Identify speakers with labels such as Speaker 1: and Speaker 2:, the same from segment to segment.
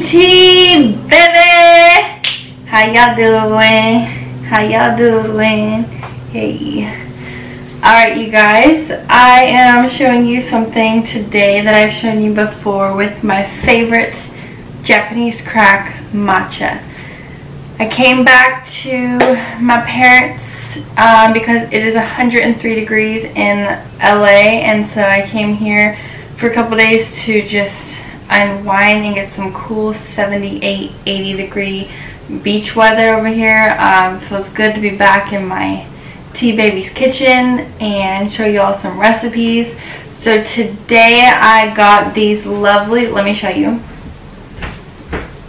Speaker 1: tea, baby. How y'all doing? How y'all doing? Hey. Alright, you guys, I am showing you something today that I've shown you before with my favorite Japanese crack, matcha. I came back to my parents because it is 103 degrees in LA, and so I came here for a couple days to just unwind and get some cool 78, 80 degree beach weather over here. Feels good to be back in my tea baby's kitchen and show you all some recipes. So today I got these lovely, let me show you.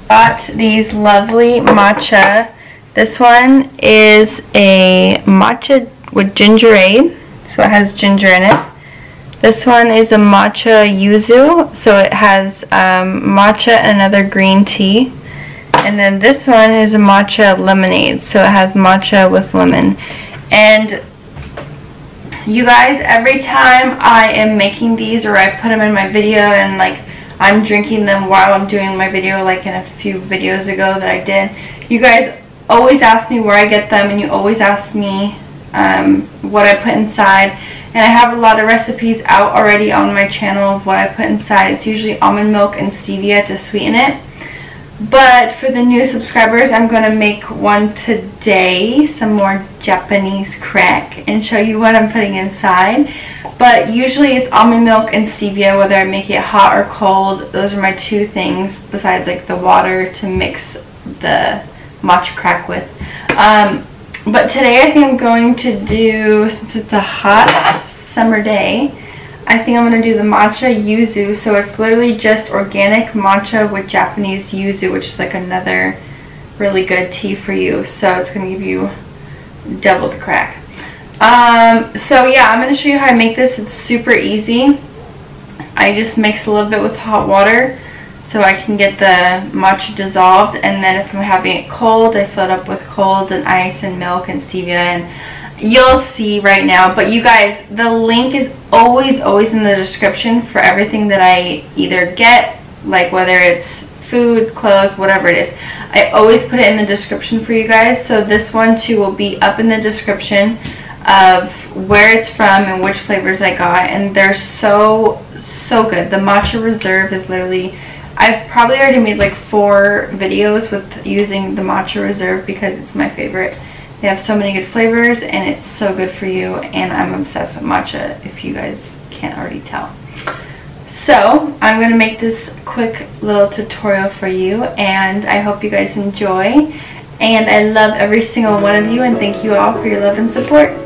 Speaker 1: Got these lovely matcha. This one is a matcha with gingerade, so it has ginger in it. This one is a matcha yuzu, so it has matcha and another green tea. And then this one is a matcha lemonade, so it has matcha with lemon. And you guys, every time I am making these or I put them in my video and like I'm drinking them while I'm doing my video, like in a few videos ago that I did, you guys always ask me where I get them, and you always ask me what I put inside. And I have a lot of recipes out already on my channel of what I put inside. It's usually almond milk and stevia to sweeten it. But for the new subscribers, I'm going to make one today, some more Japanese crack, and show you what I'm putting inside. But usually it's almond milk and stevia, whether I make it hot or cold. Those are my two things besides like the water to mix the matcha crack with. But today I think I'm going to do, since it's a hot summer day, I think I'm going to do the matcha yuzu. So it's literally just organic matcha with Japanese yuzu, which is like another really good tea for you. So it's going to give you double the crack. So yeah, I'm going to show you how I make this. It's super easy. I just mix a little bit with hot water so I can get the matcha dissolved, and then if I'm having it cold, I fill it up with cold and ice and milk and stevia, and you'll see right now. But you guys, the link is always in the description for everything that I either get, like whether it's food, clothes, whatever it is. I always put it in the description for you guys. So this one too will be up in the description of where it's from and which flavors I got, and they're so good. The Matcha Reserve is literally, I've probably already made like 4 videos with using the Matcha Reserve because it's my favorite. They have so many good flavors and it's so good for you, and I'm obsessed with matcha, if you guys can't already tell. So I'm going to make this quick little tutorial for you, and I hope you guys enjoy. And I love every single one of you, and thank you all for your love and support.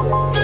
Speaker 1: you.